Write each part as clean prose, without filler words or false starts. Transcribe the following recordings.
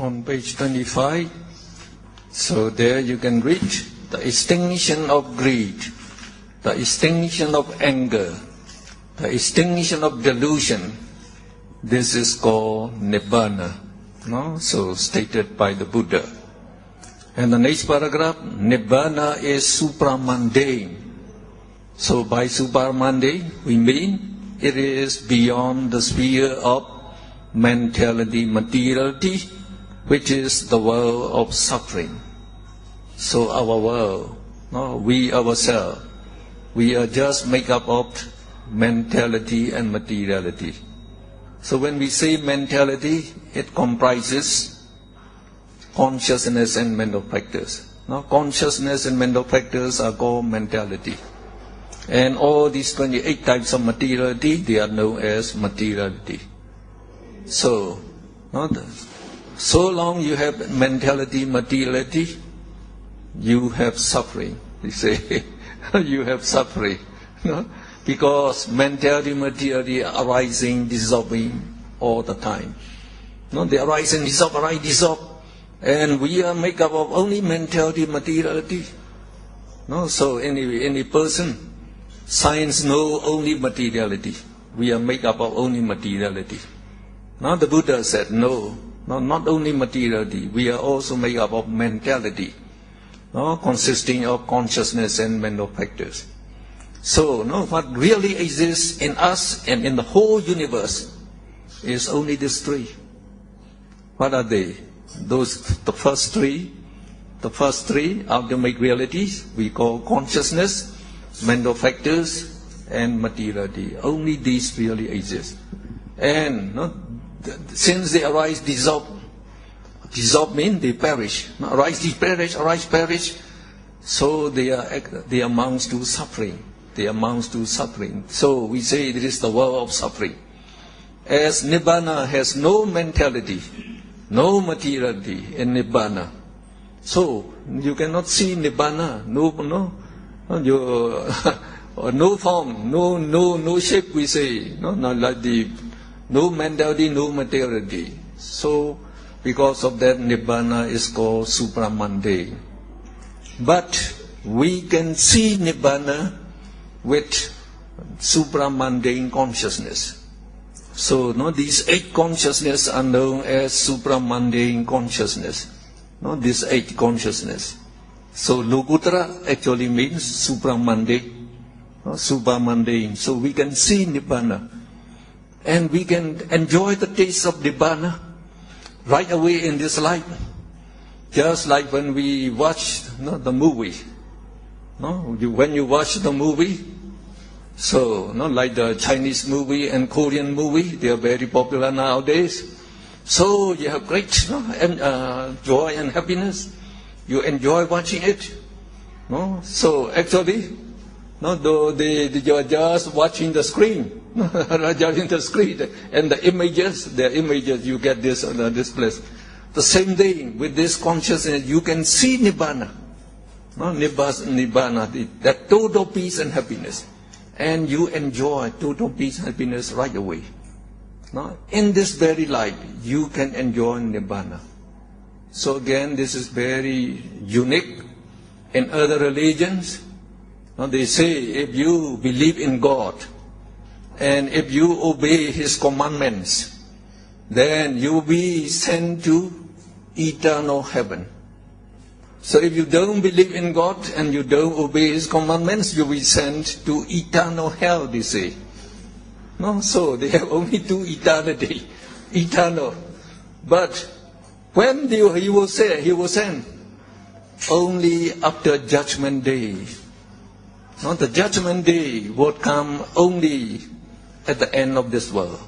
on page 25. So there you can read the extinction of greed, the extinction of anger, the extinction of delusion. This is called Nibbana, no? So stated by the Buddha. And the next paragraph, Nibbana is supramundane. So by supramundane, we mean it is beyond the sphere of mentality, materiality, which is the world of suffering. So our world, no, we ourselves, we are just made up of mentality and materiality. So when we say mentality, it comprises consciousness and mental factors. Now, consciousness and mental factors are called mentality. And all these 28 types of materiality, they are known as materiality. So, so long you have mentality, materiality, you have suffering. You say, you have suffering. No? Because mentality, materiality are arising, dissolving all the time. No, they arise and dissolve, arise, dissolve. And we are made up of only mentality, materiality. No, so any person, science know only materiality. We are made up of only materiality. Now the Buddha said, no, not only materiality, we are also made up of mentality, no, consisting of consciousness and mental factors. So, no, what really exists in us and in the whole universe is only these three. What are they? The first three ultimate realities we call consciousness, mental factors, and materiality. Only these really exist. And since they arise, dissolve means they perish. Arise, perish. So they amounts to suffering. They amounts to suffering. So we say it is the world of suffering. As Nibbana has no mentality, no materiality in Nibbana. So you cannot see Nibbana, no form, no shape, we say, not like no mentality, no materiality. So because of that, Nibbana is called supramundane. But we can see Nibbana with supramundane consciousness. So, these 8 consciousness are known as supramundane consciousness. These 8 consciousness. So, Lokuttara actually means supramundane. Supramundane. So, we can see Nibbana. And we can enjoy the taste of Nibbana right away in this life. Just like when we watch the movie. When you watch the movie, so like the Chinese movie and Korean movie, they are very popular nowadays. So you have great joy and happiness. You enjoy watching it. So actually, you are just watching the screen. Judging the screen and the images you get this place. The same thing with this consciousness, you can see Nibbana. Nibbana, that total peace and happiness. And you enjoy total peace and happiness right away. In this very life, you can enjoy Nibbana. So again, this is very unique. In other religions, they say if you believe in God, and if you obey His commandments, then you will be sent to eternal heaven. So if you don't believe in God and you don't obey His commandments, you will be sent to eternal hell, they say. So they have only 2 eternity, eternal. But when He will send only after Judgment Day. The Judgment Day would come only at the end of this world.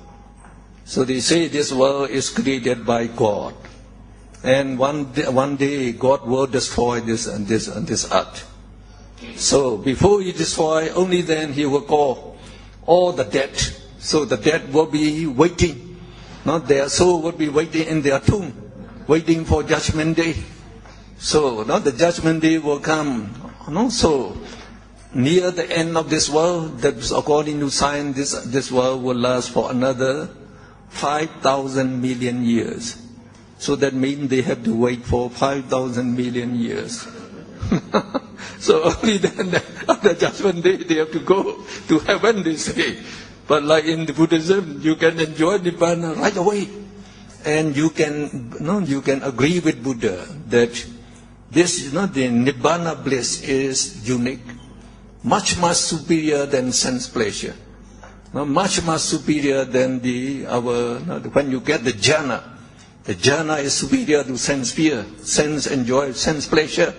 So they say this world is created by God. And one day God will destroy this earth. So before He destroy, only then He will call all the dead. So the dead will be waiting. Their soul will be waiting in their tomb, waiting for Judgment Day. So the Judgment Day will come. So near the end of this world, that according to science, this world will last for another 5,000 million years. So that means they have to wait for 5,000 million years. So only then, after Judgment Day, they have to go to heaven, they say. But like in Buddhism, you can enjoy Nibbana right away. And you can agree with Buddha that this, the Nibbana bliss is unique, much superior than sense pleasure. Much superior than when you get the jhana. The jhana is superior to sense fear, sense enjoy, sense pleasure.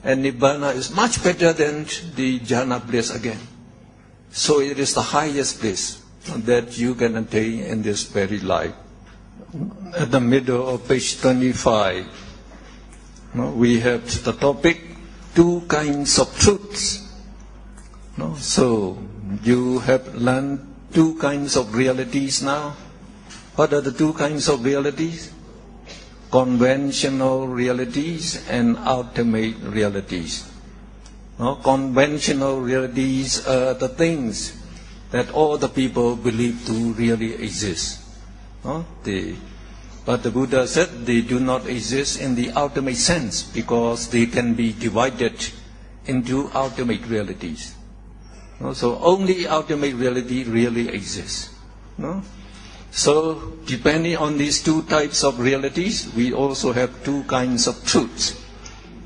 And Nibbana is much better than the jhana bliss again. So it is the highest bliss that you can attain in this very life. At the middle of page 25, we have the topic, two kinds of truths. So you have learned two kinds of realities now. What are the two kinds of realities? Conventional realities and ultimate realities. Conventional realities are the things that all the people believe to really exist. But the Buddha said they do not exist in the ultimate sense because they can be divided into ultimate realities. So only ultimate reality really exists. So depending on these two types of realities, we also have two kinds of truths.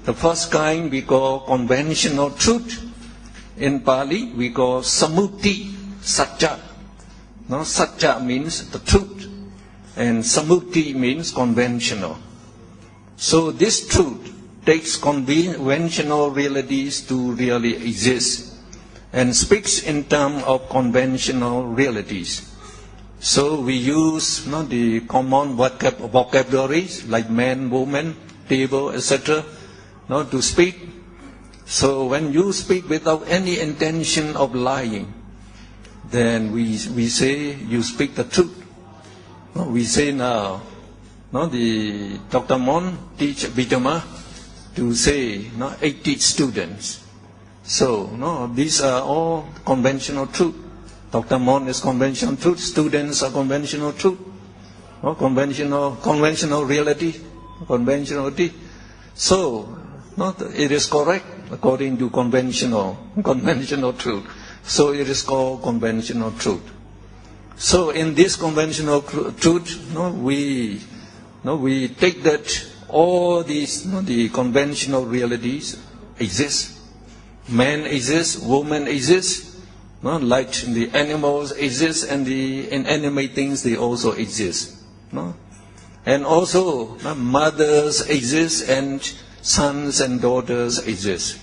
The first kind we call conventional truth. In Pali we call samuti satya. Satya means the truth, and samuti means conventional. So this truth takes conventional realities to really exist and speaks in terms of conventional realities. So we use the common vocabularies like man, woman, table, etc. To speak. So when you speak without any intention of lying, then we say you speak the truth. We say now, the Dr. Mon teach Abhidhamma to say 80 students. So these are all conventional truth. Dr. Mon is conventional truth, students are conventional truth, conventional reality, conventionality. So it is correct according to conventional truth. So it is called conventional truth. So in this conventional truth, we take that all these the conventional realities exist. Man exists, woman exists. Like the animals exist and the inanimate things, they also exist. And also mothers exist and sons and daughters exist.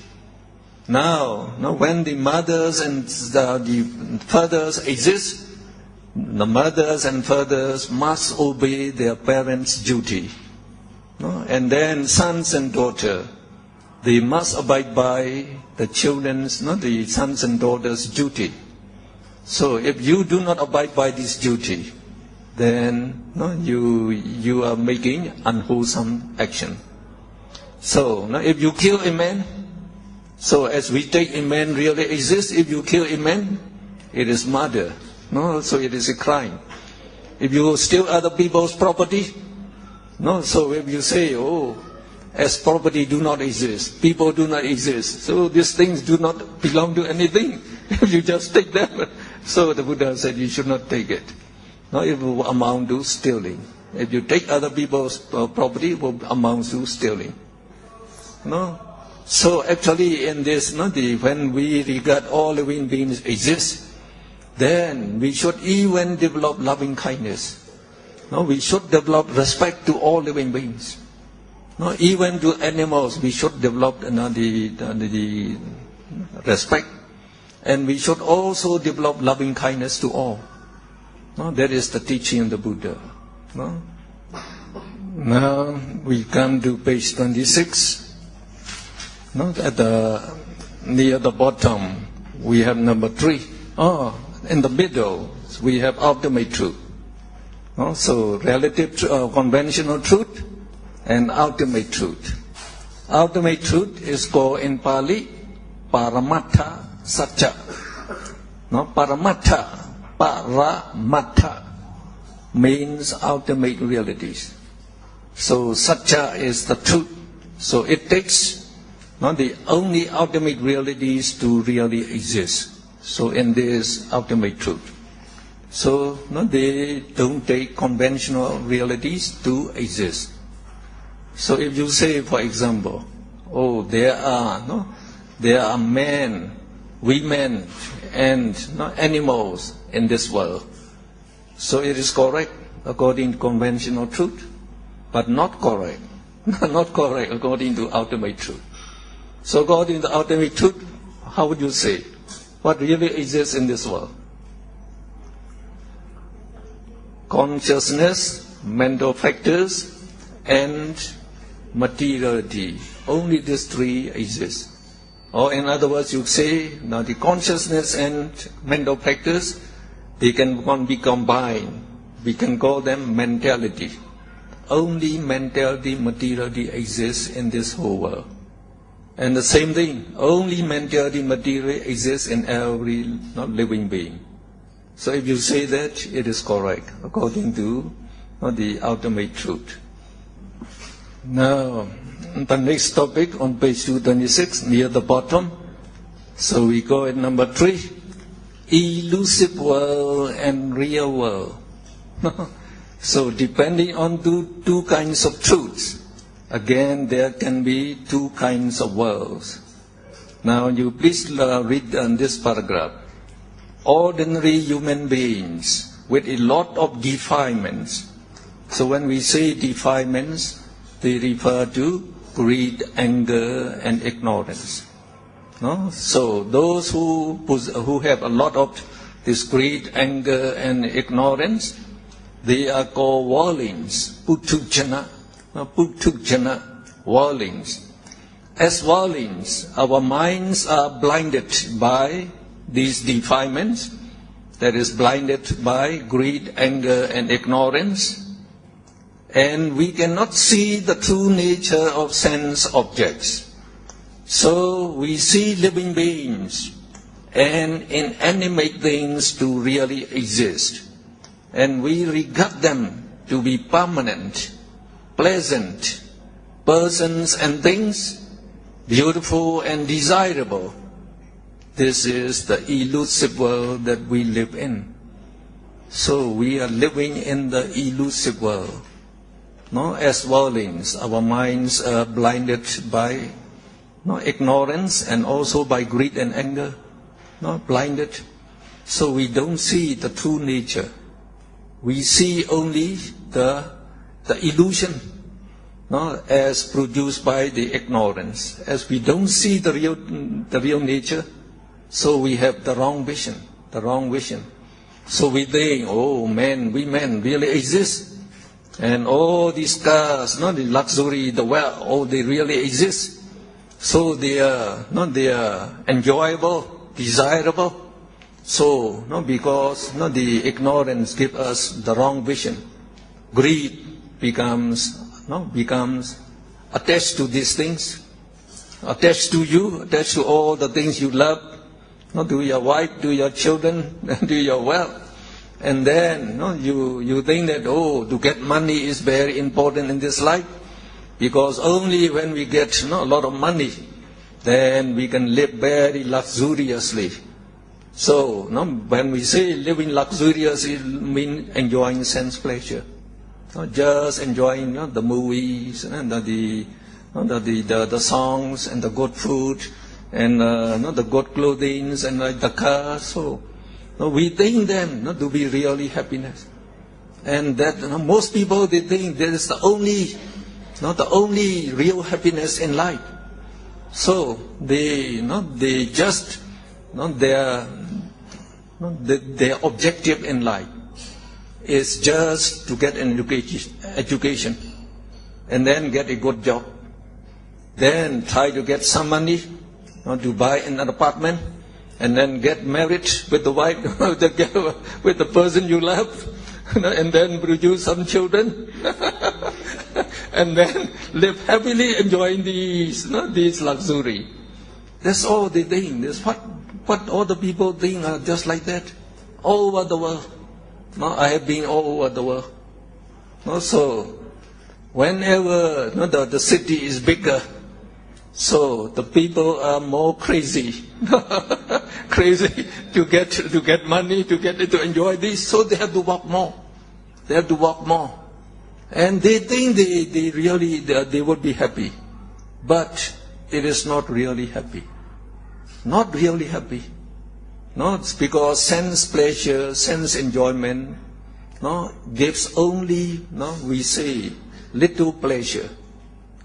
Now when the mothers and the fathers exist, the mothers and fathers must obey their parents' duty. And then sons and daughters, they must abide by the children's, the sons and daughters' duty. So if you do not abide by this duty, then you are making unwholesome action. So if you kill a man, so as we take a man really exists, if you kill a man, it is murder. So it is a crime. If you steal other people's property, so if you say, as property do not exist, people do not exist, so these things do not belong to anything. If you just take them, so the Buddha said you should not take it. It will amount to stealing. If you take other people's property, it will amount to stealing. So actually in this, when we regard all living beings exist, then we should even develop loving kindness. We should develop respect to all living beings. Even to animals, we should develop the respect, and we should also develop loving kindness to all. That is the teaching of the Buddha. Now we come to page 26. Near the bottom, we have number 3. In the middle, we have ultimate truth. So relative conventional truth and ultimate truth. Ultimate truth is called in Pali Paramattha Satya. Paramattha means ultimate realities. So Satya is the truth. So it takes not the only ultimate realities to really exist. So in this ultimate truth. So they don't take conventional realities to exist. So if you say, for example, oh, there are men, women, and animals in this world. So it is correct according to conventional truth, but not correct. Not correct according to ultimate truth. So according to ultimate truth, how would you say? What really exists in this world? Consciousness, mental factors, and materiality. Only these three exist. Or in other words, you say, now the consciousness and mental factors, they can be combined. We can call them mentality. Only mentality, materiality exists in this whole world. And the same thing, only mentality, materiality exists in every living being. So if you say that, it is correct, according to the ultimate truth. Now, the next topic on page 226, near the bottom. So we go at number 3, elusive world and real world. So depending on two kinds of truths, again there can be two kinds of worlds. Now you please read this paragraph. Ordinary human beings with a lot of defilements. So when we say defilements, they refer to greed, anger, and ignorance. No? So those who have a lot of this greed, anger, and ignorance, they are called worldlings, putujana, worldlings. As worldlings, our minds are blinded by these defilements, that is blinded by greed, anger, and ignorance, and we cannot see the true nature of sense objects. So we see living beings and inanimate things to really exist, and we regard them to be permanent, pleasant, persons and things, beautiful and desirable. This is the elusive world that we live in. So we are living in the elusive world. No, as worldlings, our minds are blinded by ignorance and also by greed and anger. Blinded. So we don't see the true nature. We see only the illusion, as produced by the ignorance. As we don't see the real nature, so we have the wrong vision. So we think, oh, men, women really exist. And all these cars, the luxury, the wealth, oh, they really exist. So they are enjoyable, desirable. So, because the ignorance gives us the wrong vision. Greed becomes attached to these things, attached to you, attached to all the things you love, to your wife, to your children, to your wealth. And then you think that, to get money is very important in this life, because only when we get a lot of money, then we can live very luxuriously. So when we say living luxurious, it means enjoying sense pleasure, not just enjoying the movies and the songs and the good food and the good clothing and the cars. So we think them to be really happiness, and that most people, they think that is the only real happiness in life. So their objective in life is just to get an education, and then get a good job, then try to get some money to buy an apartment, and then get married with the wife, with the person you love, and then produce some children, and then live happily enjoying these luxury. That's all they think. That's what all the people think are just like that, all over the world. I have been all over the world. So Whenever the city is bigger, so the people are more crazy, crazy to get money, to enjoy this. So they have to work more. They have to work more, and they think they would be happy, but it is not really happy. Not really happy. No, it's because sense pleasure, sense enjoyment, gives only, we say, little pleasure,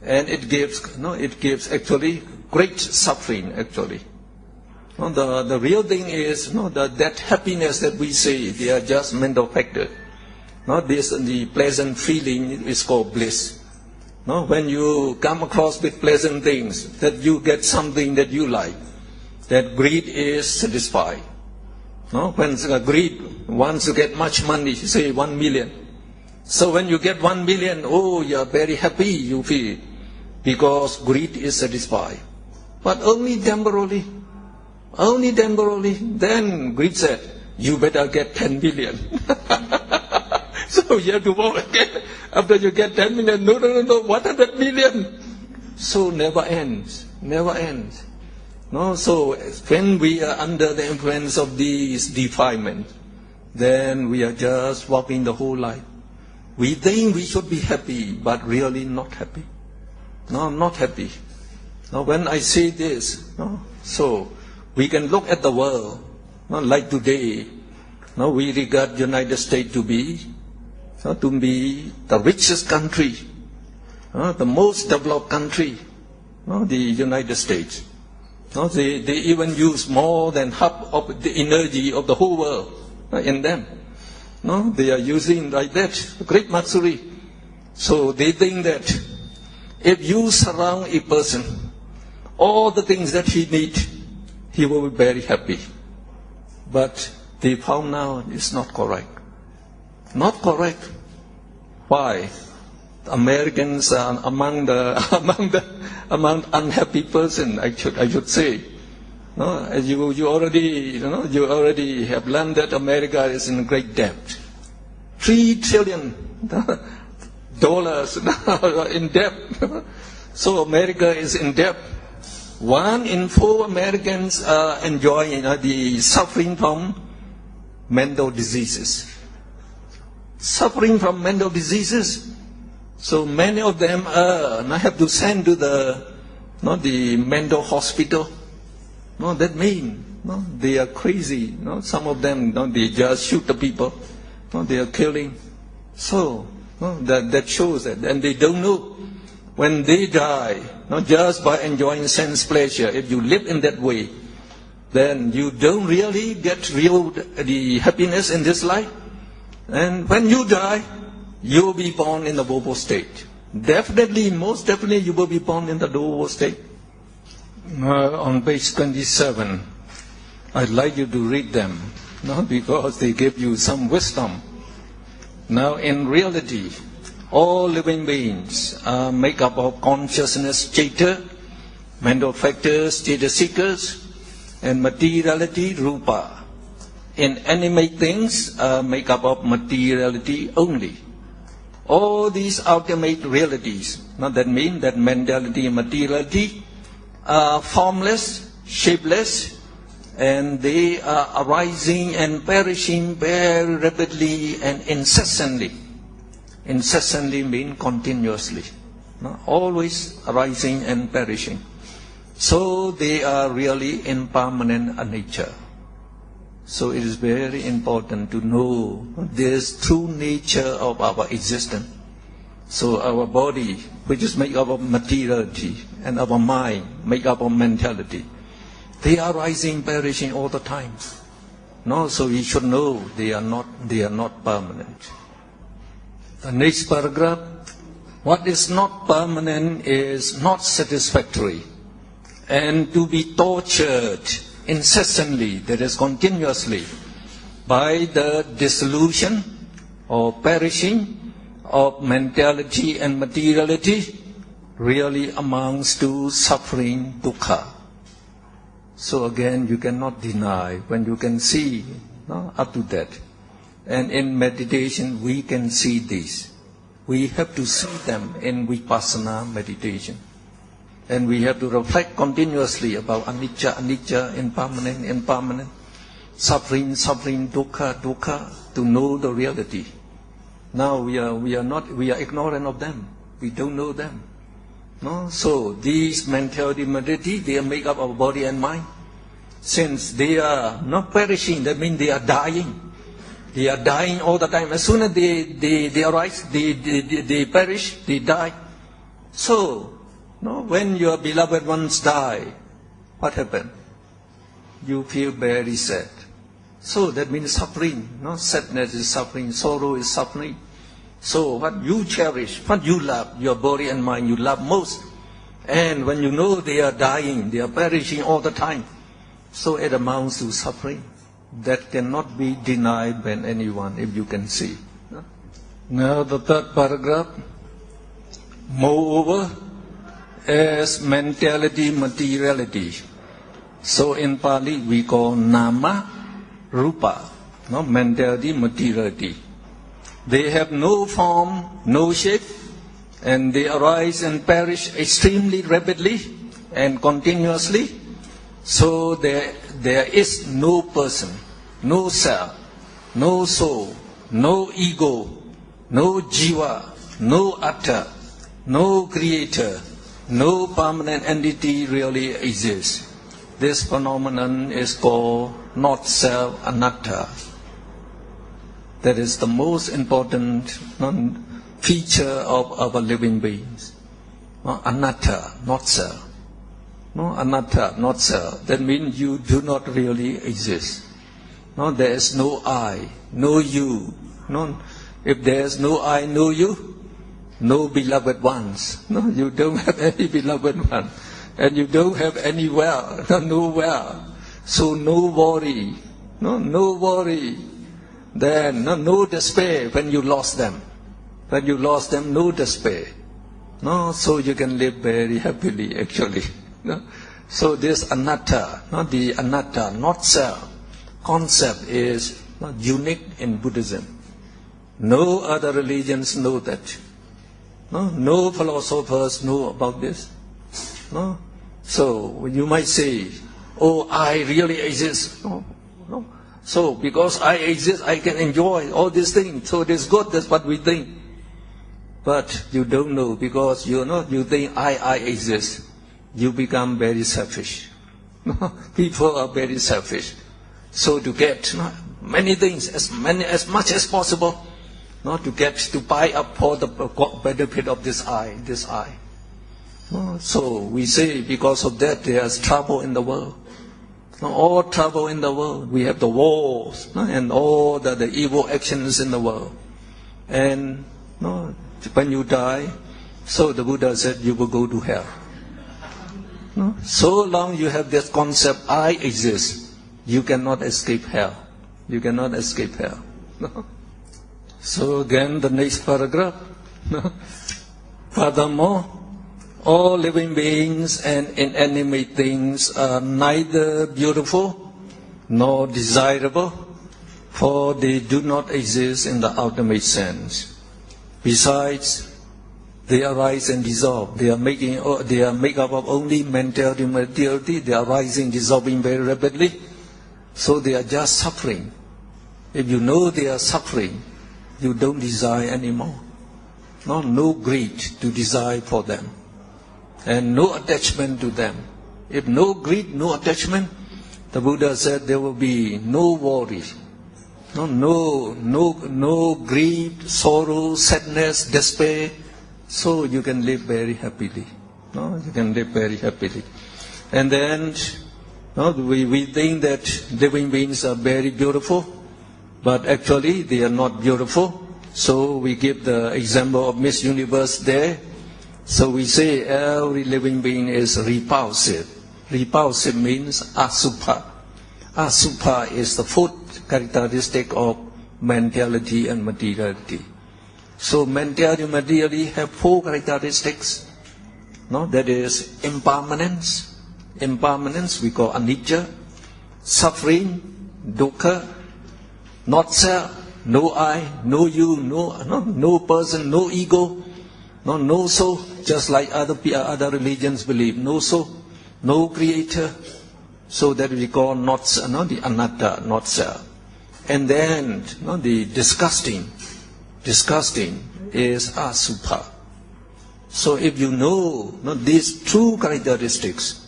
and it gives actually great suffering. Actually, the real thing is that happiness that we say, they are just mental factor. The pleasant feeling is called bliss. When you come across with pleasant things, that you get something that you like, that greed is satisfied. When greed wants to get much money, say 1 million. So when you get 1 million, you are very happy, you feel, because greed is satisfied. But only temporarily. Only temporarily. Then greed said, you better get 10 million. So you have to work again. After you get 10 million, no, 100 million. So never ends. Never ends. So when we are under the influence of these defilements, then we are just walking the whole life. We think we should be happy, but really not happy. No, not happy. Now when I say this, so we can look at the world, like today. We regard United States to be the richest country, the most developed country, the United States. They even use more than half of the energy of the whole world in them. They are using like that, great luxury. So they think that if you surround a person, all the things that he needs, he will be very happy. But they found now it's not correct. Not correct. Why? Americans are among unhappy person. I should say. You already have learned that America is in great debt. $3 trillion in debt. So America is in debt. 1 in 4 Americans are enjoying the suffering from mental diseases. Suffering from mental diseases. So many of them have to send to the mental hospital. That means they are crazy. Some of them they just shoot the people. They are killing. So that shows that, and they don't know when they die. Not just by enjoying sense pleasure. If you live in that way, then you don't really get the happiness in this life. And when you die, you will be born in the Bobo state. Definitely, most definitely, you will be born in the Bobo state. On page 27, I'd like you to read them, because they give you some wisdom. Now, in reality, all living beings are made up of consciousness, chaita, mental factors, chaita seekers, and materiality, rupa. Inanimate things are made up of materiality only. All these ultimate realities, that means that mentality and materiality are formless, shapeless, and they are arising and perishing very rapidly and incessantly. Incessantly means continuously. Always arising and perishing. So they are really impermanent nature. So it is very important to know this true nature of our existence. So our body, which is made up of materiality, and our mind, made up of mentality, they are rising, perishing all the time. So we should know they are not permanent. The next paragraph, what is not permanent is not satisfactory, and to be tortured incessantly, that is continuously, by the dissolution or perishing of mentality and materiality really amounts to suffering, dukkha. So again, you cannot deny when you can see up to that. And in meditation, we can see this. we have to see them in vipassana meditation. And we have to reflect continuously about anicca, anicca, impermanent, impermanent, suffering, suffering, dukkha, dukkha, to know the reality. Now we are ignorant of them. We don't know them. No? So these mentality, modality, they are made up of body and mind. Since they are not perishing, that means they are dying. They are dying all the time. As soon as they arise, they perish, they die. So, no, when your beloved ones die, what happens? You feel very sad. So that means suffering. No? Sadness is suffering, sorrow is suffering. So what you cherish, what you love, your body and mind, you love most. And when you know they are dying, they are perishing all the time, so it amounts to suffering. That cannot be denied by anyone, if you can see. Now the third paragraph. Moreover, as mentality, materiality. So in Pali we call nama, rupa, no? Mentality, materiality. They have no form, no shape, and they arise and perish extremely rapidly and continuously. So there is no person, no self, no soul, no ego, no jiva, no atta, no creator, no permanent entity really exists. This phenomenon is called not self, anatta. That is the most important feature of our living beings. Anatta, not self. No, anatta, not self. That means you do not really exist. No, there is no I, no you. No, if there is no I, no you, no beloved ones. No, you don't have any beloved one, and you don't have any well, no well. So no worry, no worry. Then no despair when you lost them. When you lost them, no despair. No, so you can live very happily actually. No? So this anatta, the anatta, not self, concept is unique in Buddhism. No other religions know that. No philosophers know about this. No? So you might say, oh, I really exist. No. So because I exist, I can enjoy all these things. So it is good, that's what we think. But you don't know, because you think I exist. You become very selfish. People are very selfish. So to get many things, as much as possible, to buy up for the benefit of this I. So we say because of that there is trouble in the world. All trouble in the world. We have the wars and all the evil actions in the world. And when you die, so the Buddha said you will go to hell. So long you have this concept, I exist, you cannot escape hell. You cannot escape hell. So again, the next paragraph. Furthermore, all living beings and inanimate things are neither beautiful nor desirable, for they do not exist in the ultimate sense. Besides, they arise and dissolve. They are made up of only mentality, materiality. They are rising, dissolving very rapidly. So they are just suffering. If you know they are suffering, you don't desire anymore. No greed to desire for them, and no attachment to them. If no greed, no attachment, the Buddha said there will be no worry, no grief, sorrow, sadness, despair. So you can live very happily. You can live very happily. And then we think that living beings are very beautiful, but actually they are not beautiful. So we give the example of Miss Universe there. So we say every living being is repulsive. Repulsive means asubha. Asubha is the fourth characteristic of mentality and materiality. So mentality and materiality have four characteristics. That is impermanence. Impermanence we call anicca. Suffering, dukkha. Not self, no I, no you, no person, no ego, no soul, just like other religions believe, no soul, no creator. So that we call not the anatta, not self. And then the disgusting is asubha. So if you know these two characteristics,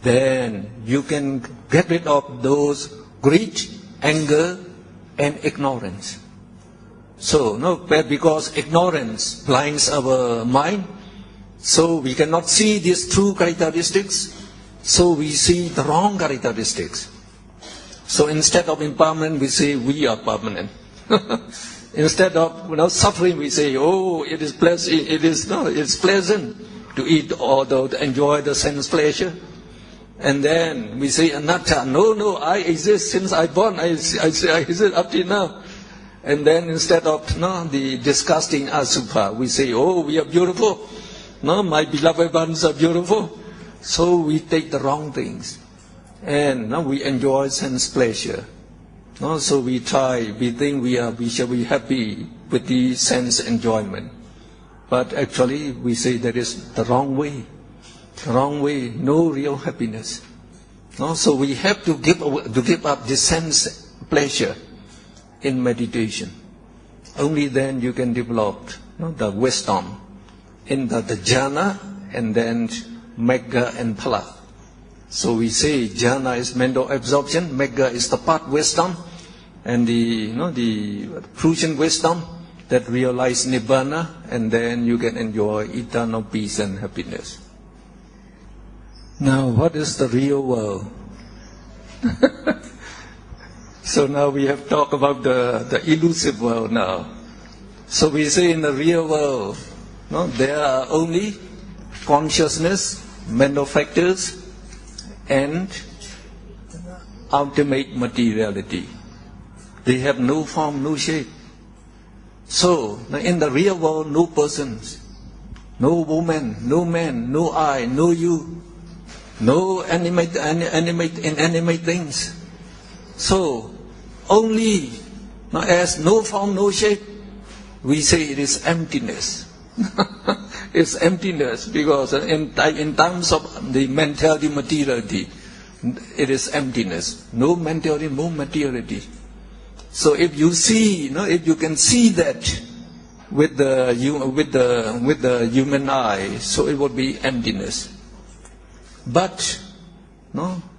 then you can get rid of those greed, anger, and ignorance. So because ignorance blinds our mind, so we cannot see these true characteristics, so we see the wrong characteristics. So instead of impermanent, we say we are permanent. Instead of suffering, we say, oh, it is pleasant. It's pleasant to eat or to enjoy the sense pleasure. And then we say anatta. No, I exist since I born. I exist up till now. And then instead of the disgusting asubha, we say, oh, we are beautiful. No, my beloved ones are beautiful. So we take the wrong things. And now we enjoy sense pleasure. So we think we shall be happy with the sense enjoyment. But actually we say that is the wrong way. The wrong way, no real happiness. So we have to give up the sense pleasure in meditation. Only then you can develop the wisdom in the jhana and then megha and phala. So we say jhana is mental absorption, megha is the path wisdom, and the fruition wisdom that realize nibbana, and then you can enjoy eternal peace and happiness. Now, what is the real world? So now we have talked about the elusive world now. So we say in the real world, there are only consciousness, mental factors, and ultimate materiality. They have no form, no shape. So in the real world, no persons, no woman, no man, no I, no you, no inanimate things. So only as no form, no shape, we say it is emptiness. It's emptiness because in terms of the mentality, materiality, it is emptiness. No mentality, no materiality. So if you see, if you can see that with the human eye, so it would be emptiness. But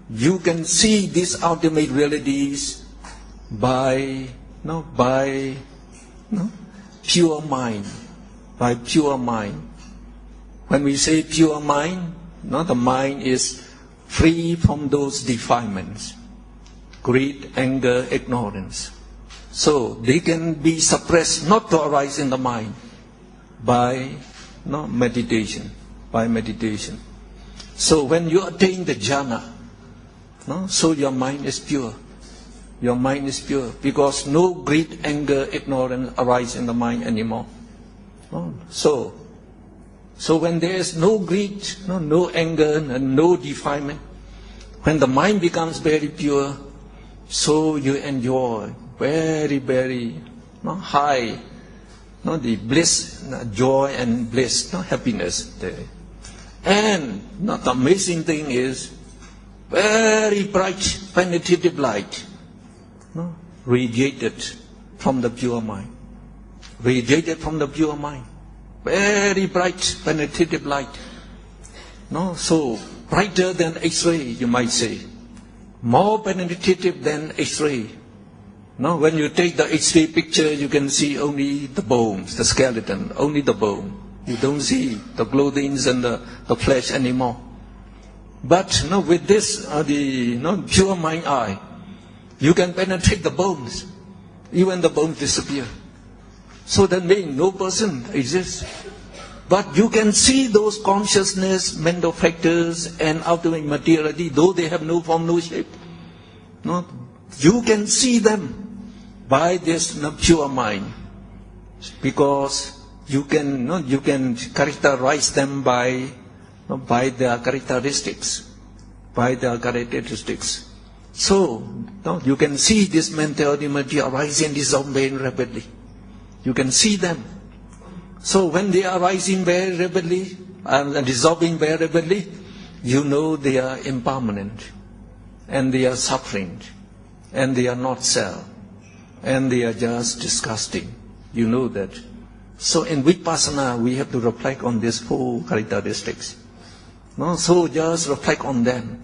you can see these ultimate realities by pure mind. By pure mind. When we say pure mind, the mind is free from those defilements, greed, anger, ignorance. So they can be suppressed, not to arise in the mind, by meditation. By meditation. So when you attain the jhana, so your mind is pure. Your mind is pure because no greed, anger, ignorance arise in the mind anymore. So when there is no greed, no anger, and no defilement, when the mind becomes very pure, so you enjoy very, very high, the bliss, joy and bliss, happiness there. And the amazing thing is, very bright, penetrative light, radiated from the pure mind. Radiated from the pure mind. Very bright, penetrative light. So brighter than X-ray, you might say. More penetrative than X-ray. When you take the X-ray picture, you can see only the bones, the skeleton, only the bone. You don't see the clothing and the flesh anymore. But with this, the pure mind eye, you can penetrate the bones. Even the bones disappear. So that means no person exists. But you can see those consciousness, mental factors, and ultimate materiality, though they have no form, no shape. You can see them by this pure mind, because you can characterize them by their characteristics, So, you can see this mentality material arising, dissolving rapidly. You can see them. So when they are rising very rapidly and dissolving very rapidly, you know they are impermanent, and they are suffering, and they are not self, and they are just disgusting. You know that. So in Vipassana, we have to reflect on these four characteristics. No? So just reflect on them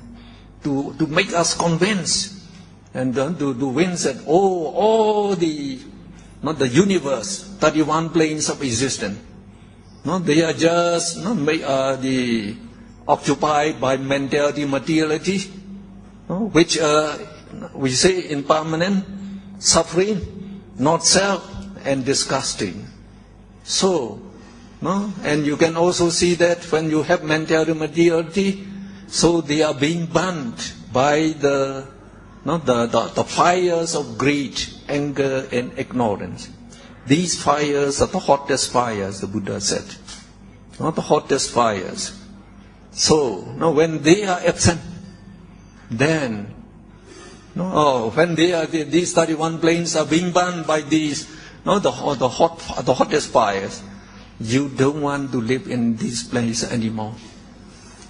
to make us convinced, and then to win that all the, not the universe, 31 planes of existence, no, they are just occupied by mentality, materiality, no, which we say impermanent, suffering, not self, and disgusting. So, no, and you can also see that when you have mentality, materiality, so they are being burnt by the fires of greed, anger, and ignorance. These fires are the hottest fires, the Buddha said. Not the hottest fires. So, when they are absent, then, when these 31 planes are being burned by these, the hottest fires, you don't want to live in this place anymore.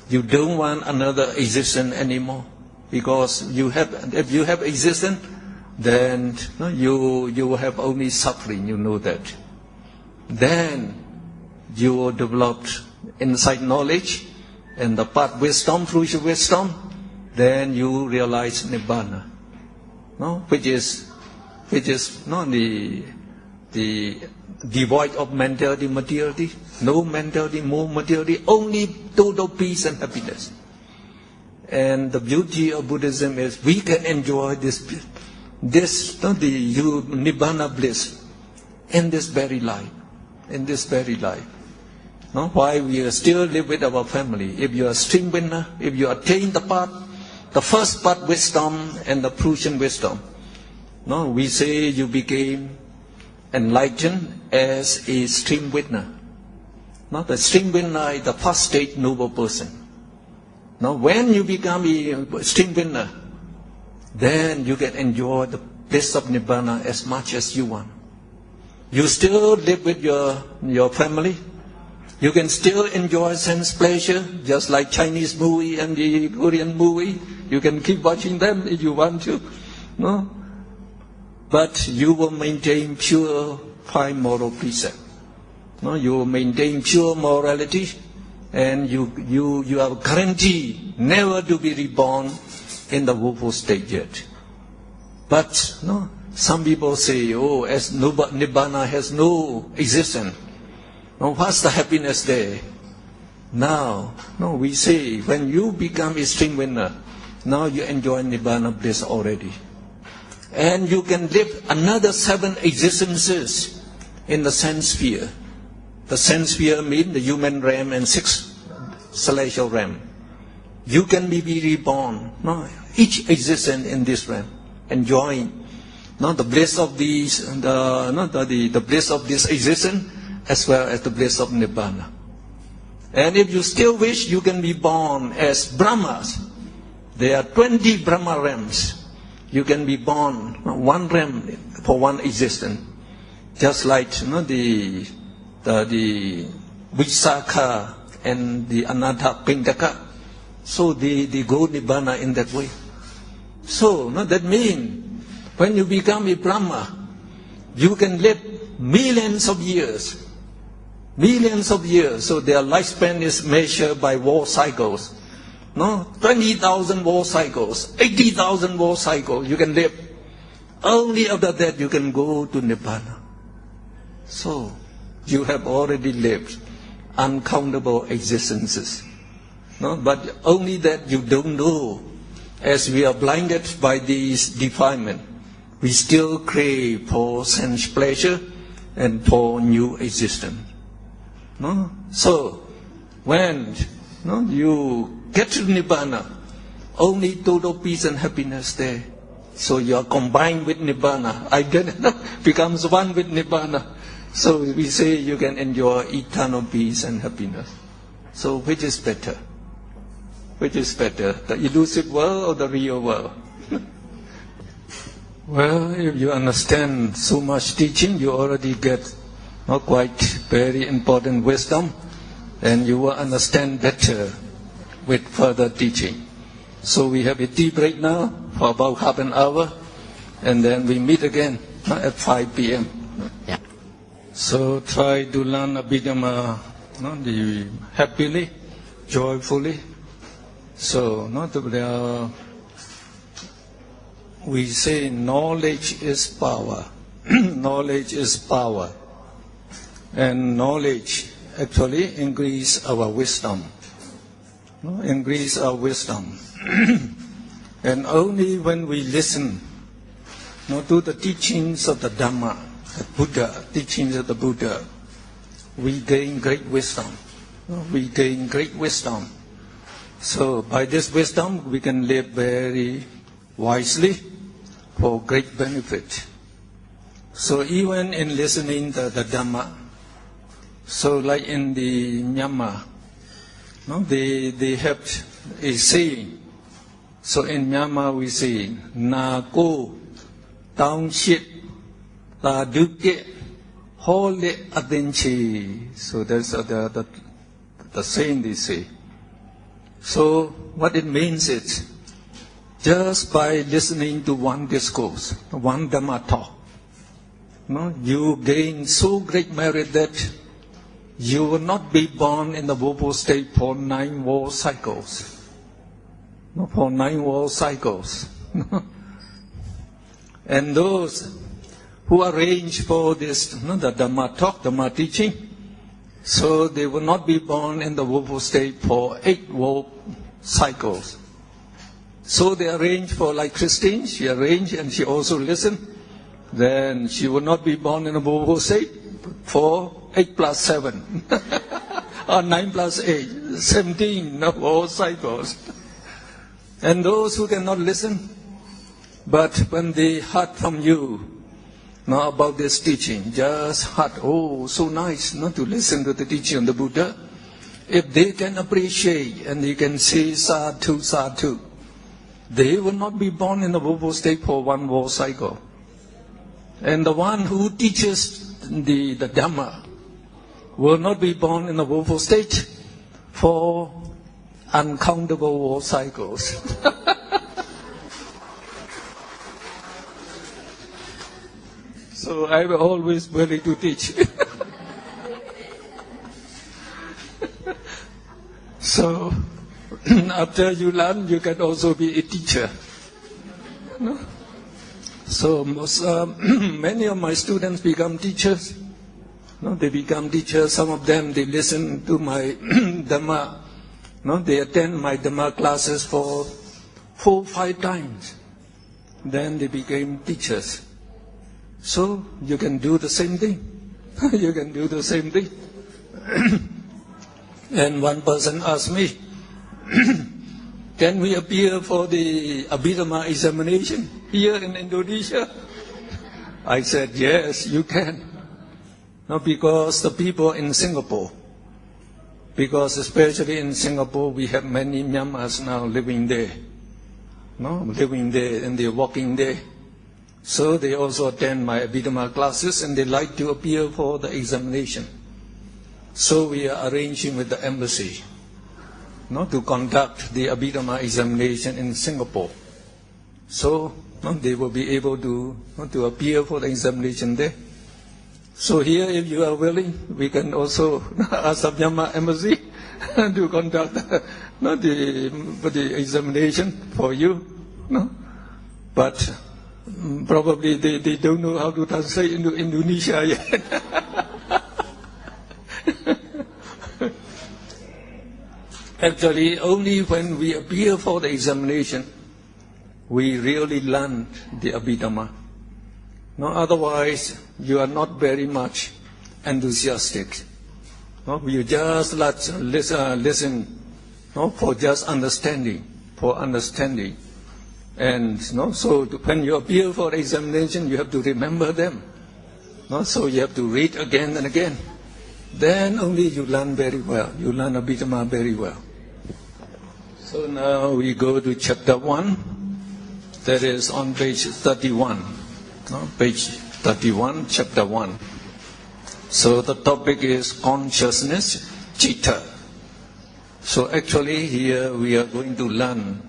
You don't want another existence anymore, because if you have existence, then you have only suffering. You know that. Then you will develop insight knowledge and the path wisdom, fruition wisdom. Then you realize nibbana, which is the devoid of mentality, materiality, no mentality, more materiality, only total peace and happiness. And the beauty of Buddhism is we can enjoy this nibbana bliss in this very life, While we still live with our family, if you are stream winner, if you attain the path, the first path wisdom and the fruition wisdom, we say you became enlightened as a stream winner. The stream winner is the first stage noble person. Now, when you become a stream winner, then you can enjoy the bliss of nibbana as much as you want. You still live with your family. You can still enjoy sense pleasure, just like Chinese movie and the Korean movie. You can keep watching them if you want to. But you will maintain pure five moral precepts. You will maintain pure morality, and you are guaranteed never to be reborn in the woeful state yet. But some people say, as nibbana has no existence, what's the happiness there? Now, we say when you become a stream winner, now you enjoy nibbana bliss already. And you can live another 7 existences in the sense sphere. The sense sphere means the human realm and 6 celestial realm. You can be reborn, each existence in this realm, enjoying the bliss of these, the bliss of this existence, as well as the bliss of nibbana. And if you still wish, you can be born as Brahmas. There are 20 Brahma realms. You can be born one realm for one existence, just like the Visakha and the Anatta Pindaka. So they go nibbana in that way. So that means when you become a Brahma, you can live millions of years. So their lifespan is measured by war cycles. 20,000 war cycles, 80,000 war cycles, you can live. Only after that you can go to nibbana. So you have already lived uncountable existences. But only that you don't know. As we are blinded by these defilements, we still crave for sense pleasure and for new existence. So when you get to nibbana, only total peace and happiness there. So you are combined with nibbana. Becomes one with nibbana. So we say you can enjoy eternal peace and happiness. So which is better? The elusive world or the real world? Well, if you understand so much teaching, you already get not quite very important wisdom, and you will understand better with further teaching. So we have a tea break now for about half an hour, and then we meet again at 5 p.m. Yeah. So try to learn Abhidhamma happily, joyfully. So we say knowledge is power. Knowledge is power. And knowledge actually increase our wisdom. Increase our wisdom. And only when we listen to the teachings of the Dhamma, the Buddha, teachings of the Buddha, we gain great wisdom. We gain great wisdom. So by this wisdom, we can live very wisely for great benefit. So even in listening to the Dhamma, so like in the Myanmar, they have a saying. So in Myanmar we say, Na ko taung shit ta duke hole adenchi. So that's the saying they say. So what it means is, just by listening to one discourse, one Dhamma talk, you gain so great merit that you will not be born in the woeful state for 9 world cycles. For 9 world cycles. And those who arrange for this, the Dhamma talk, Dhamma teaching, so they will not be born in the woeful state for 8 world cycles. So they arrange for, like Christine, she arranged and she also listened. Then she will not be born in a woeful state for 8 plus 7. Or 9 plus 8, 17 world cycles. And those who cannot listen, but when they heard from you about this teaching, just heard, oh, so nice not to listen to the teaching of the Buddha. If they can appreciate and they can say sadhu, sadhu, they will not be born in the woeful state for 1 world cycle. And the one who teaches the Dhamma will not be born in the woeful state for uncountable world cycles. So I will always willing to teach. So after you learn, you can also be a teacher. So many of my students become teachers. They become teachers. Some of them, they listen to my Dhamma. They attend my Dhamma classes for 4, 5 times. Then they became teachers. So you can do the same thing. You can do the same thing. And one person asked me, can we appear for the Abhidhamma examination here in Indonesia? I said, yes, you can. Because the people in Singapore, because especially in Singapore, we have many Myanmars now living there. Living there and they're working there. So they also attend my Abhidhamma classes and they like to appear for the examination. So we are arranging with the embassy to conduct the Abhidhamma examination in Singapore. So they will be able to appear for the examination there. So here, if you are willing, we can also ask the Myanmar embassy to conduct the examination for you. But probably they don't know how to translate into Indonesia yet. Actually, only when we appear for the examination, we really learn the Abhidhamma. Otherwise, you are not very much enthusiastic. You just listen for just understanding, And so when you appear for examination, you have to remember them. So you have to read again and again. Then only you learn very well. You learn Abhidhamma very well. So now we go to chapter 1. That is on page 31. page 31, chapter 1. So the topic is consciousness, citta. So actually here we are going to learn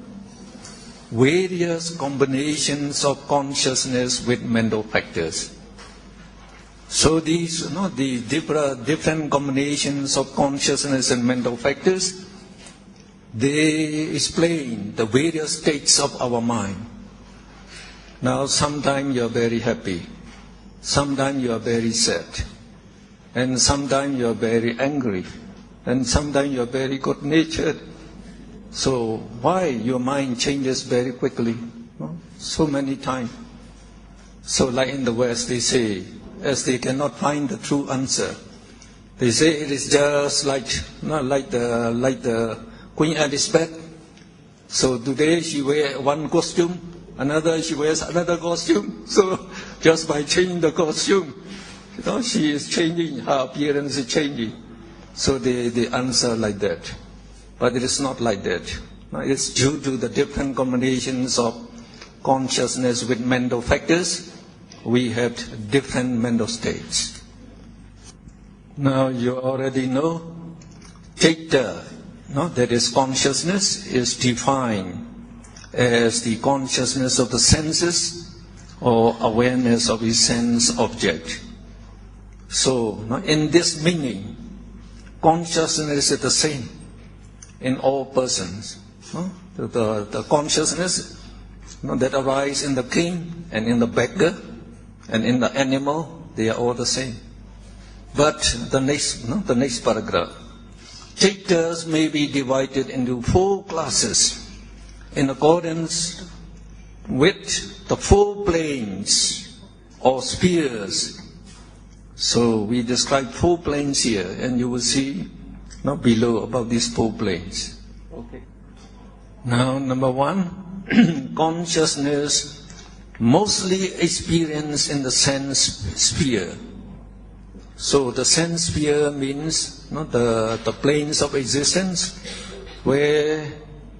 various combinations of consciousness with mental factors. So these, the different combinations of consciousness and mental factors, they explain the various states of our mind. Now sometimes you are very happy, sometimes you are very sad, and sometimes you are very angry, and sometimes you are very good-natured. So why your mind changes very quickly, so many times? So like in the West they say, as they cannot find the true answer, they say it is just like the Queen Elizabeth. So today she wears one costume, another she wears another costume. So just by changing the costume, she is changing, her appearance is changing. So they answer like that. But it is not like that. It's due to the different combinations of consciousness with mental factors, we have different mental states. Now you already know, citta, that is consciousness, is defined as the consciousness of the senses or awareness of a sense object. So in this meaning, consciousness is the same in all persons. The consciousness that arises in the king and in the beggar and in the animal, they are all the same. But the next paragraph, cittas may be divided into 4 classes in accordance with the 4 planes or spheres. So we describe 4 planes here, and you will see below about these 4 planes. Okay. Now, number 1, consciousness mostly experienced in the sense sphere. So the sense sphere means the planes of existence where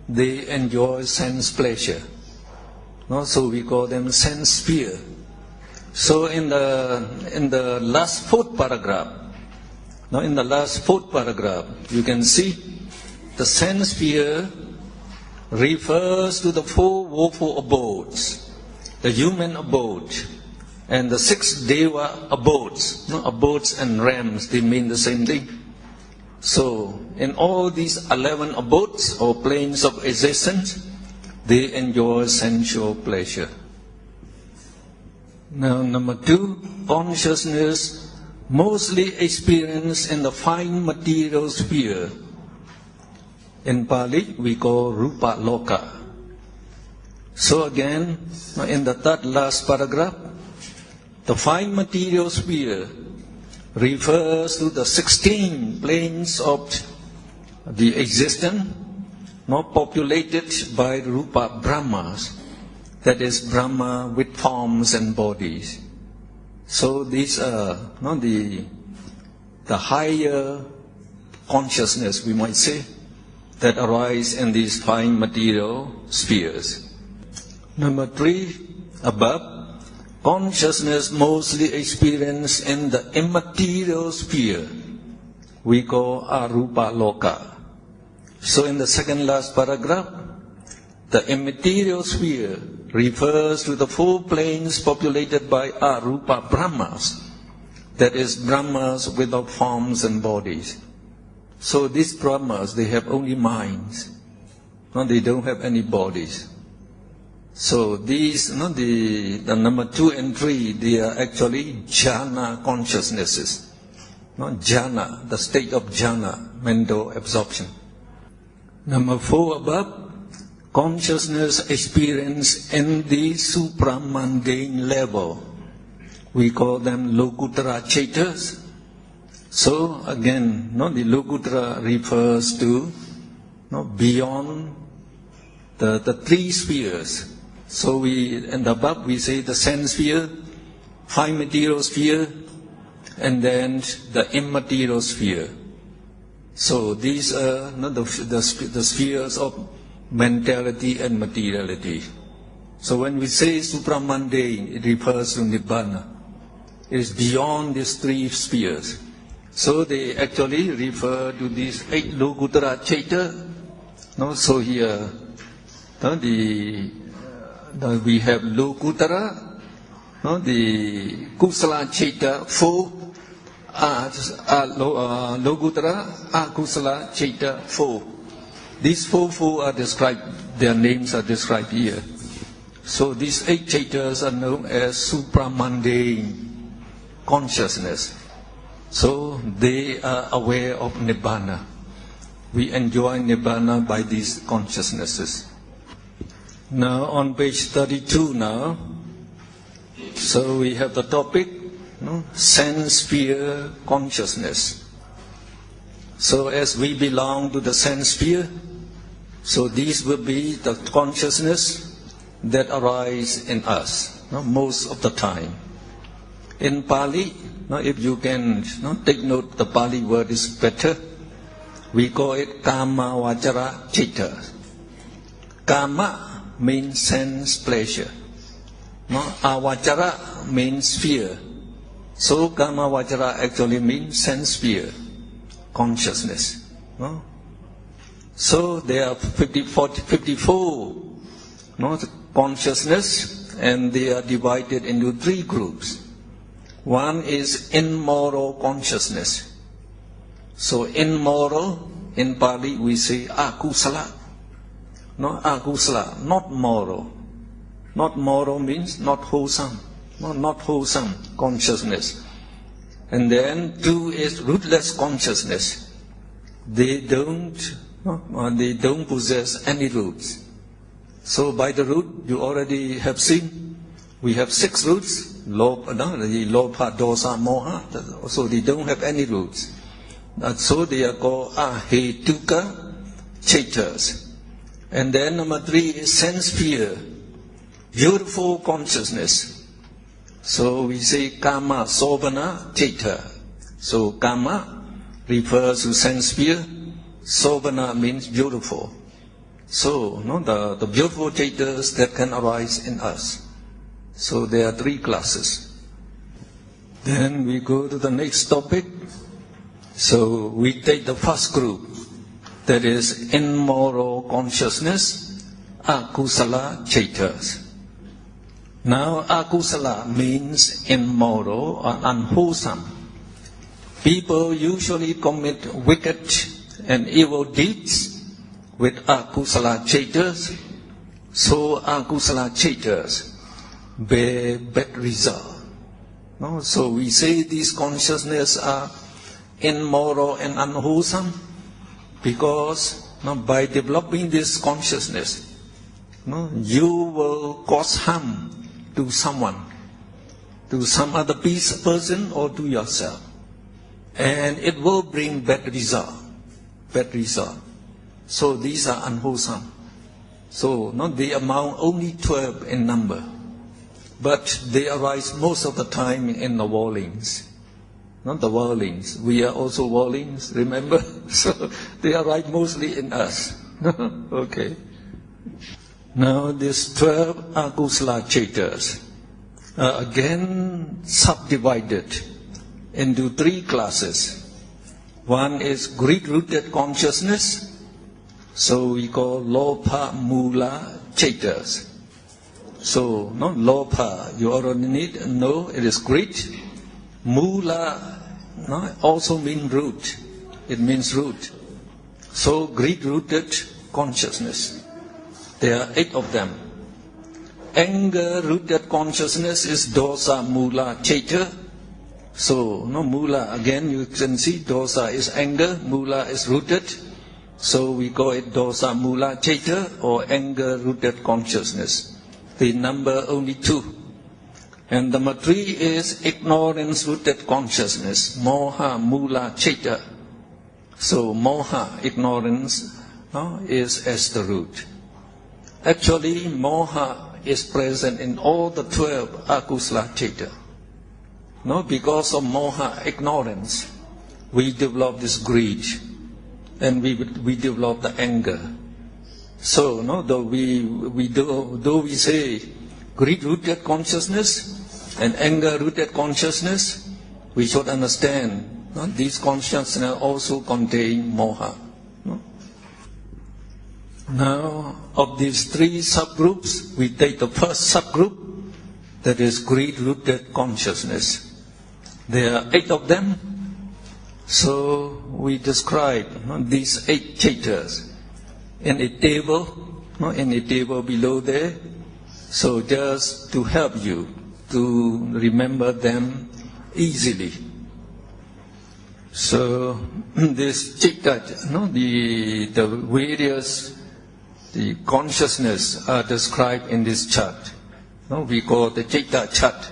they enjoy sense pleasure. So we call them sense sphere. So in the last 4th paragraph, you can see the sense sphere refers to the 4 woeful abodes, the human abode, and the 6 deva abodes. Abodes and realms, they mean the same thing. So in all these 11 abodes or planes of existence, they enjoy sensual pleasure. Now number 2, consciousness mostly experienced in the fine material sphere. In Pali we call rupa loka. So again, in the 3rd last paragraph, the fine material sphere refers to the 16 planes of the existence, populated by rupa brahmas, that is Brahma with forms and bodies. So these are the higher consciousness, we might say, that arise in these fine material spheres. Number 3, above, consciousness mostly experienced in the immaterial sphere, we call arupa loka. So in the 2nd last paragraph, the immaterial sphere refers to the 4 planes populated by arupa brahmas, that is brahmas without forms and bodies. So these brahmas, they have only minds, they don't have any bodies. So these, the number 2 and 3, they are actually jhana consciousnesses. Jhana, the state of jhana, mental absorption. Number 4 above, consciousness experience in the supramundane level. We call them lokuttara cittas. So again, the lokuttara refers to beyond the 3 spheres. So in the above we say the sense sphere, fine material sphere, and then the immaterial sphere. So these are the spheres of mentality and materiality. So when we say supramundane, it refers to Nibbana. It is beyond these three spheres. So they actually refer to these 8 Lokuttara Chaita. No, so here we have Lokuttara, no, the Kusala Chaita 4, Lokuttara, Akusala Chaita 4. These four are described, their names are described here. So these 8 Chaitas are known as supramundane consciousness. So they are aware of Nibbana. We enjoy Nibbana by these consciousnesses. Now on page 32 now, so we have the topic, sense sphere consciousness. So as we belong to the sense sphere, so these will be the consciousness that arise in us most of the time. In Pali, if you can take note, the Pali word is better. We call it Kama Vajara Chitta. Kama means sense pleasure. Avajara means fear. So Kama Vajara actually means sense fear, consciousness. So there are 54 consciousness, and they are divided into 3 groups. One is immoral consciousness. So immoral, in Pali we say akusala. Akusala, not moral. Not moral means not wholesome. Not wholesome consciousness. And then 2 is rootless consciousness. They don't possess any roots. So by the root, you already have seen, we have 6 roots. Lobha, dosa, moha. So they don't have any roots. So they are called ahetuka chaitas. And then number 3 is sense fear, beautiful consciousness. So we say kama sobana chaita. So kama refers to sense fear. Sobana means beautiful. So the beautiful chaitas that can arise in us. So there are 3 classes. Then we go to the next topic. So we take the first group, that is immoral consciousness, akusala chaitas. Now akusala means immoral or unwholesome. People usually commit wicked and evil deeds with akusala chaitas. So akusala chaitas bear bad result. So we say these consciousness are immoral and unwholesome because by developing this consciousness, you will cause harm to someone, to some other person or to yourself. And it will bring bad result. So these are unwholesome. So they amount only 12 in number. But they arise most of the time in the worldlings. Not the worldlings. We are also worldlings, remember? So they arise mostly in us. Okay. Now these 12 akusala chaitas are again subdivided into 3 classes. One is greed-rooted consciousness. So we call lopa mula chaitas. So, lopa, you already need to know it is greed. Mula also means root. It means root. So, greed-rooted consciousness. There are 8 of them. Anger-rooted consciousness is dosa mula chaita. So, mula, again you can see dosa is anger, mula is rooted. So we call it dosa mula chaita or anger-rooted consciousness. The number only 2. And number 3 is ignorance-rooted consciousness, moha mula chaita. So moha, ignorance, is as the root. Actually, moha is present in all the 12 akusala chaita. Because of moha, ignorance, we develop this greed, and we develop the anger. So, no, though we say greed-rooted consciousness and anger-rooted consciousness, we should understand, no, these consciousness also contain moha. No? Now, of these three subgroups, we take the first subgroup, that is greed-rooted consciousness. There are 8 of them. So we describe, no, these 8 chaitas in a table, no, in a table below there. So just to help you to remember them easily. So this citta, no, the various the consciousness are described in this chart. No, we call the citta chart.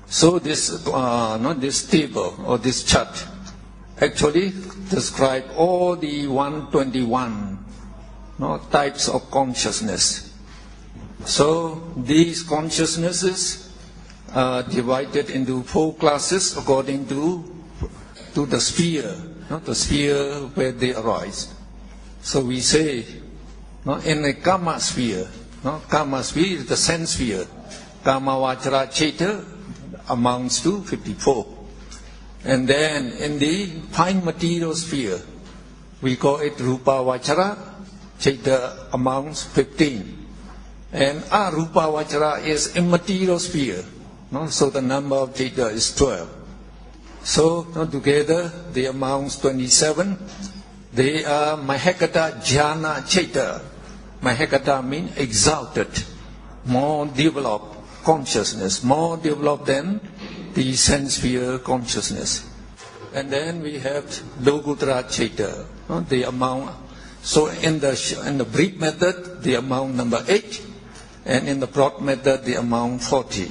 So this this table or this chart actually describe all the 121 types of consciousness. So these consciousnesses are divided into 4 classes according to the sphere, the sphere where they arise. So we say, in a karma sphere, karma sphere is the sense sphere. Kama vachara citta amounts to 54. And then in the fine material sphere, we call it rupa vachara citta amounts 15. And arupa vachara is immaterial sphere. So the number of citta is 12. So together they amounts 27. They are mahekata jhana citta. Mahekata means exalted, more developed consciousness, more developed than the sense sphere consciousness. And then we have lokuttara citta. The amount. So in the brief method, the amount number 8, and in the broad method, the amount 40.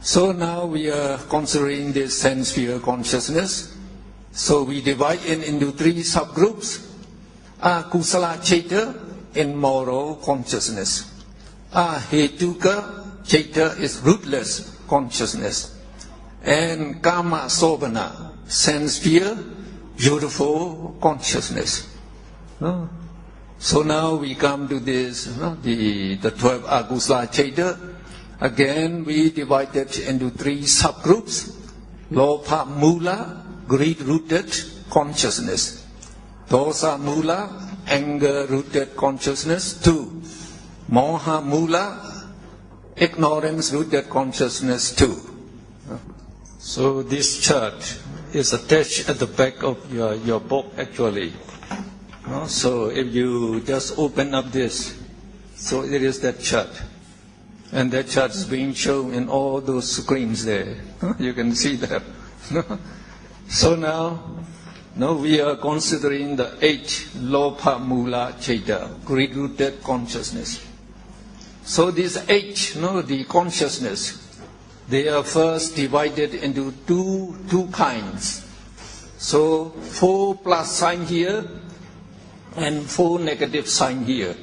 So now we are considering this sense sphere consciousness. So we divide it into 3 subgroups. Akusala citta in moral consciousness. Ahetuka citta is rootless consciousness. And kama sobhana, sense sphere, beautiful consciousness. No? So now we come to this, the 12 akusala citta. Again, we divide it into 3 subgroups. Lobha mula, greed-rooted consciousness. Dosa mula, anger-rooted consciousness. 2. Moha mula, ignorance-rooted consciousness. 2. So this chart is attached at the back of your book actually. So if you just open up this, so it is that chart. And that chart is being shown in all those screens there. You can see that. So now we are considering the 8 lobha mula citta, greed-rooted consciousness. So these 8, the consciousness, they are first divided into two kinds. So 4 plus sign here and 4 negative sign here.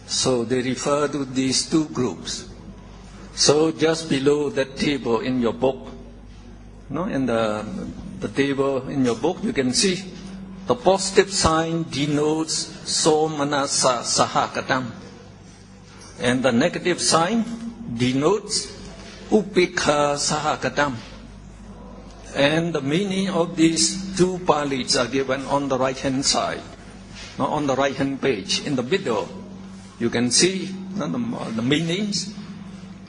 So they refer to these 2 groups. So just below that table in your book, in the table in your book, you can see the positive sign denotes somanasa sahakatam, and the negative sign denotes upekha sahakatam. And the meaning of these 2 palis are given on the right hand side, on the right hand page in the middle. You can see the meanings.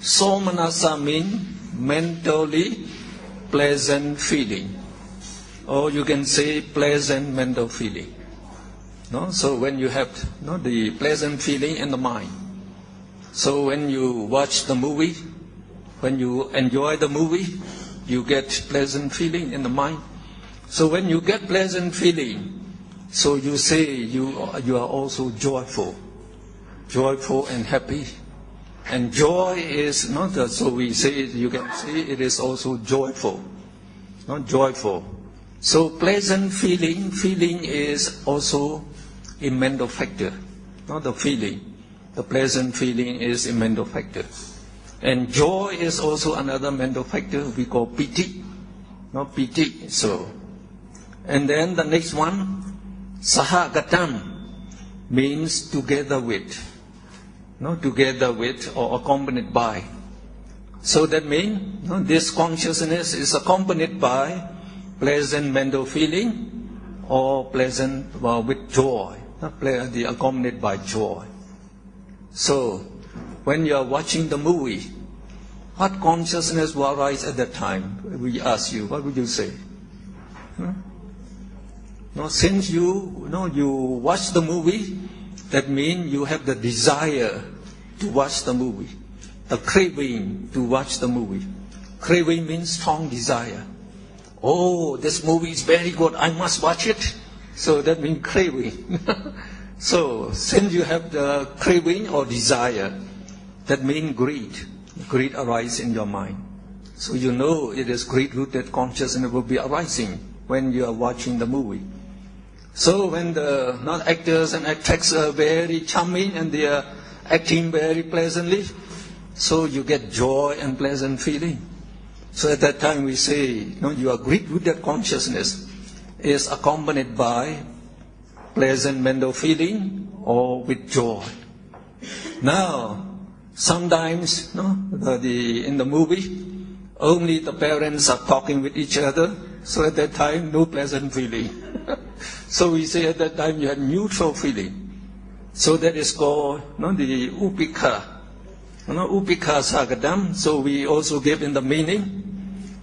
Somanasa means mentally pleasant feeling, or you can say pleasant mental feeling. So when you have the pleasant feeling in the mind, so when you watch the movie, when you enjoy the movie, you get pleasant feeling in the mind. So when you get pleasant feeling, so you say you are also joyful and happy. And joy is not so we say it, you can say it is also joyful, not joyful. So pleasant feeling is also a mental factor, not the feeling. The pleasant feeling is a mental factor. And joy is also another mental factor we call piti, not piti. So, and then the next one, sahagatam. means together with, together with or accompanied by. So that means this consciousness is accompanied by pleasant mental feeling or pleasant with joy, accompanied by joy. So when you are watching the movie, what consciousness will arise at that time? We ask you, what would you say? Since you watch the movie, that means you have the desire to watch the movie, the craving to watch the movie. Craving means strong desire. Oh, this movie is very good, I must watch it. So that means craving. So since you have the craving or desire, that means greed. Greed arises in your mind. So you know it is greed-rooted consciousness will be arising when you are watching the movie. So when the actors and actresses are very charming and they are acting very pleasantly, so you get joy and pleasant feeling. So at that time we say, your greed-rooted consciousness is accompanied by pleasant mental feeling or with joy. Now, sometimes in the movie, only the parents are talking with each other, so at that time no pleasant feeling. So we say at that time you have neutral feeling. So that is called the upika. Upika sagadam, so we also give in the meaning.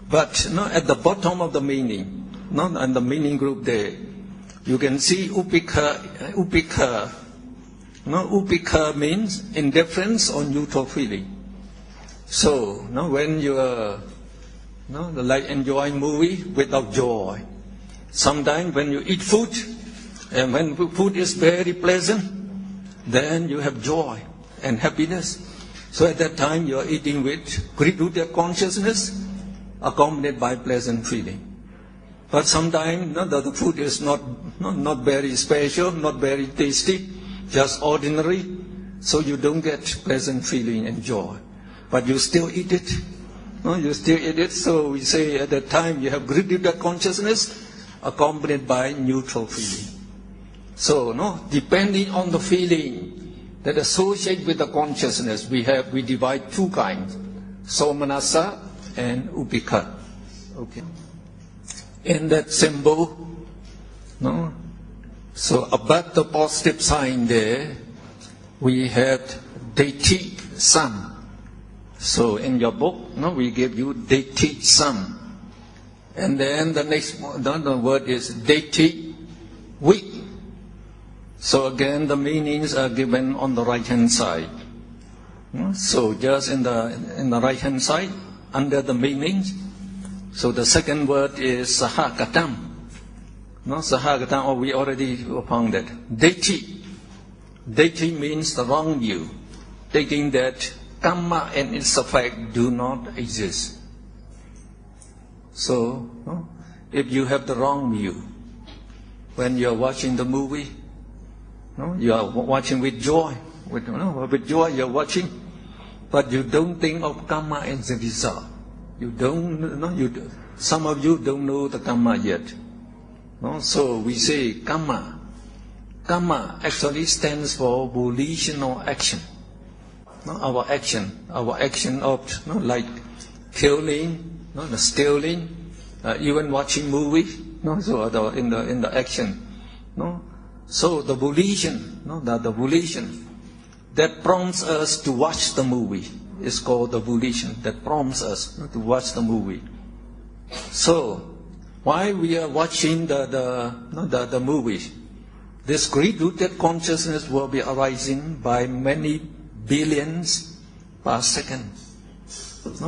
But at the bottom of the meaning, and the meaning group there, you can see upika. Upika means indifference or neutral feeling. So when you are like enjoying movie without joy. Sometimes when you eat food, and when food is very pleasant, then you have joy and happiness. So at that time you are eating with greed-rooted consciousness, accompanied by pleasant feeling. But sometimes the food is not very special, not very tasty, just ordinary, so you don't get pleasant feeling and joy. But you still eat it. You still eat it, so we say at that time you have greed-rooted consciousness, accompanied by neutral feeling. So, depending on the feeling that associate with the consciousness, we divide two kinds, somanasa and upika. Okay. In that symbol, so above the positive sign there, we have Deity, sun. So in your book, we give you Deity, sun. And then the next the word is Deity, weak. So again, the meanings are given on the right-hand side. So just in the right-hand side, under the meanings, so the second word is sahagatam. Sahagatam, we already found that. Deity. Deity means the wrong view, taking that karma and its effect do not exist. So, if you have the wrong view, when you are watching the movie, you are watching with joy. With joy you are watching, but you don't think of karma as a result. You don't. Some of you don't know the karma yet. So we say karma. Karma actually stands for volitional action. Our action of like killing, stealing, even watching movie. So in the action. So the volition, the volition that prompts us to watch the movie is called the volition that prompts us to watch the movie. So while we are watching the movie, this greed-rooted consciousness will be arising by many billions per second.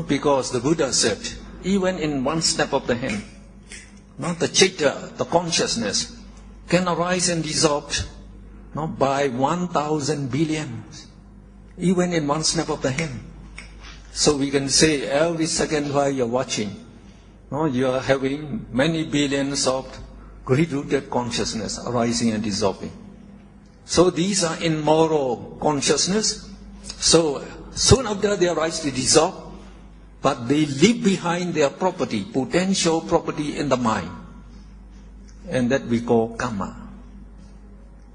Because the Buddha said, even in one snap of the hand, the citta, the consciousness, can arise and dissolve by 1,000 billion, even in one snap of the hand. So we can say every second while you're watching, you are having many billions of greed-rooted consciousness arising and dissolving. So these are immoral consciousness. So soon after they arise, they dissolve, but they leave behind their property, potential property in the mind. And that we call karma.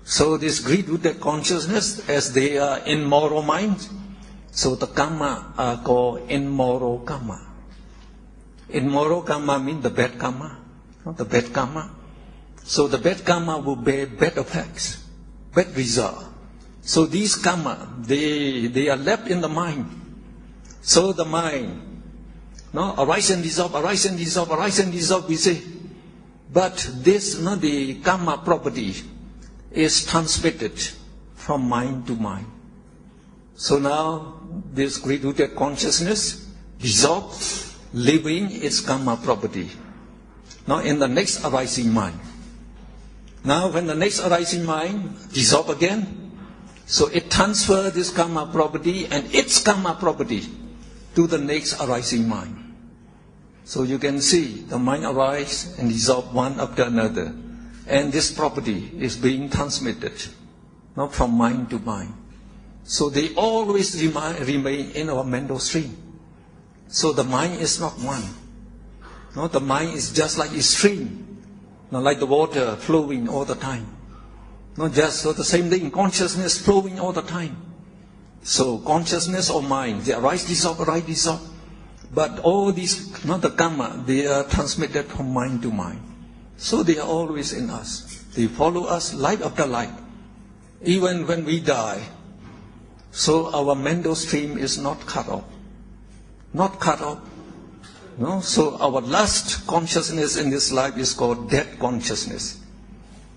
So this greed-rooted consciousness, as they are immoral minds, so the karma are called immoral karma. Immoral karma means the bad karma, not the bad karma. So the bad karma will bear bad effects, bad result. So these karma, they are left in the mind. So the mind, no, arise and dissolve, arise and dissolve, arise and dissolve, we say. But this, no, the karma property is transmitted from mind to mind. So now this greed-rooted consciousness dissolves, leaving its karma property. Now in the next arising mind. Now when the next arising mind dissolves again, so it transfers this karma property and its karma property to the next arising mind. So you can see the mind arises and dissolves one after another. And this property is being transmitted, not from mind to mind. So they always remain in our mental stream. So the mind is not one. No, the mind is just like a stream, not like the water flowing all the time. Not just so the same thing, consciousness flowing all the time. So consciousness or mind, they arise, dissolve, arise, dissolve. But all these, not the karma, they are transmitted from mind to mind. So they are always in us. They follow us life after life. Even when we die, so our mental stream is not cut off. Not cut off. No? So our last consciousness in this life is called death consciousness.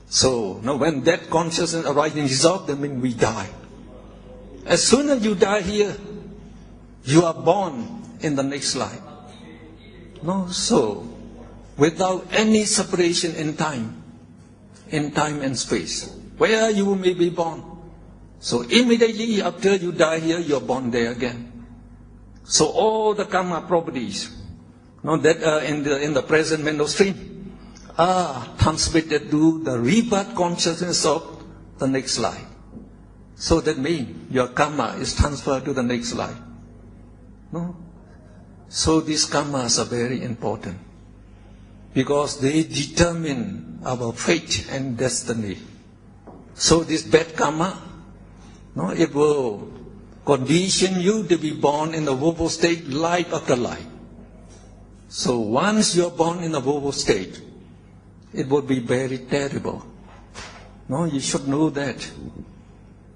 So now when death consciousness arises and dissolves, that means we die. As soon as you die here, you are born in the next life. No? So without any separation in time and space, where you may be born. So immediately after you die here, you are born there again. So all the karma properties, no, that are in the present mental stream are transmitted to the rebirth consciousness of the next life. So that means your karma is transferred to the next life. No? So these karmas are very important, because they determine our fate and destiny. So this bad karma, no, it will condition you to be born in the woeful state life after life. So once you are born in the woeful state, it will be very terrible. No, you should know that.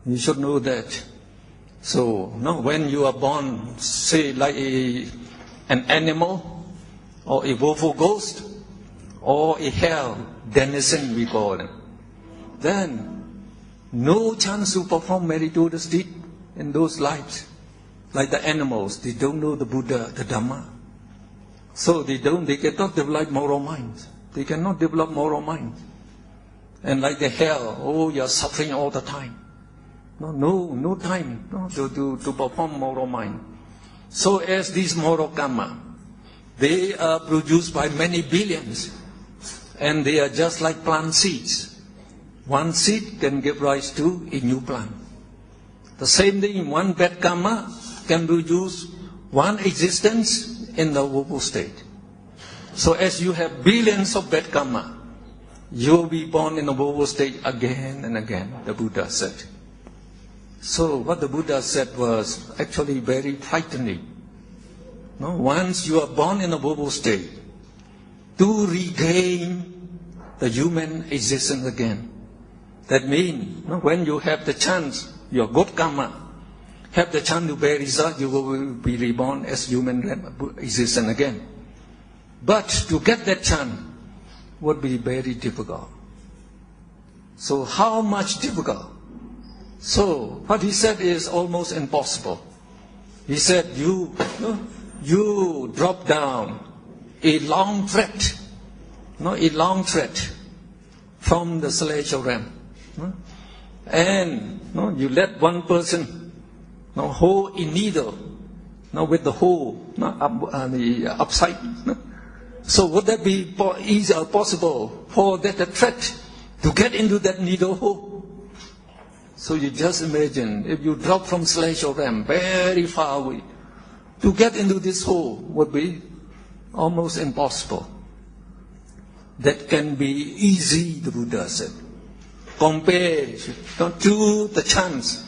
You should know that. So, no, when you are born, say like an animal, or a woeful ghost, or a hell denizen, we call them, then no chance to perform meritorious deed in those lives. Like the animals, they don't know the Buddha, the Dhamma. So they cannot develop moral minds. They cannot develop moral minds. And like the hell, oh, you're suffering all the time. No time to perform moral mind. So as these moral karma, they are produced by many billions, and they are just like plant seeds. One seed can give rise to a new plant. The same thing, one bad karma can produce one existence in the woeful state. So as you have billions of bad karma, you will be born in a woeful state again and again, the Buddha said. So what the Buddha said was actually very frightening. No? Once you are born in a woeful state, to regain the human existence again. That means when you have the chance, your good karma, have the chance to bear result, you will be reborn as human existence again. But to get that chance would be very difficult. So how much difficult? So what he said is almost impossible. He said you drop down a long thread from the celestial realm, and you let one person hold a needle with the hole the upside. So would that be easy or possible for that thread to get into that needle hole? So you just imagine, if you drop from celestial realm very far away, to get into this hole would be almost impossible. That can be easy, the Buddha said. compared to the chance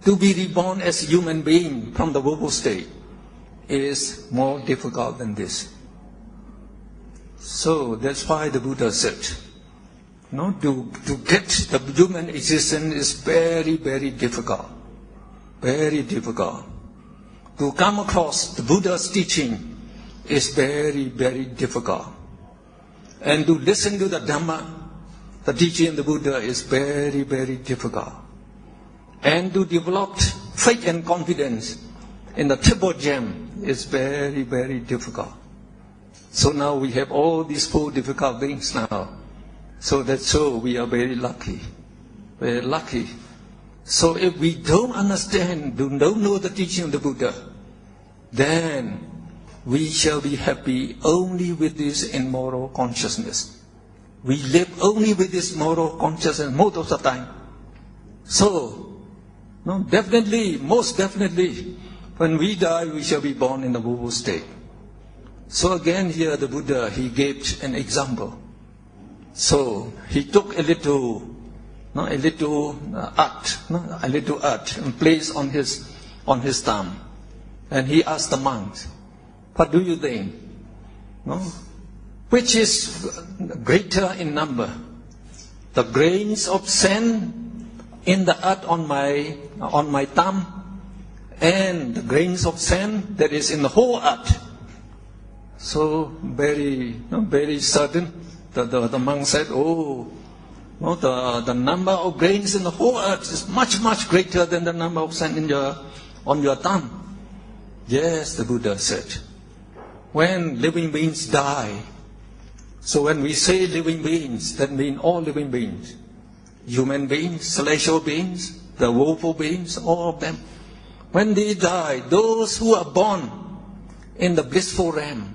to be reborn as a human being from the verbal state is more difficult than this. So that's why the Buddha said, to get the human existence is very, very difficult. Very difficult. To come across the Buddha's teaching is very, very difficult. And to listen to the Dhamma, the teaching of the Buddha, is very, very difficult. And to develop faith and confidence in the Triple Gem is very, very difficult. So now we have all these 4 difficult things now. So that's so we are very lucky. Very lucky. So if we don't understand, don't know the teaching of the Buddha, then we shall be happy only with this immoral consciousness. We live only with this moral consciousness most of the time. So, definitely, most definitely, when we die, we shall be born in the verbal state. So again here the Buddha, he gave an example. So he took a little earth and placed on his thumb. And he asked the monks, what do you think? Which is greater in number? The grains of sand in the earth on my thumb, and the grains of sand that is in the whole earth. So very certain, the monk said, the number of grains in the whole earth is much, much greater than the number of sand on your thumb. Yes, the Buddha said. When living beings die, so when we say living beings, that means all living beings, human beings, celestial beings, the woeful beings, all of them. When they die, those who are born in the blissful realm,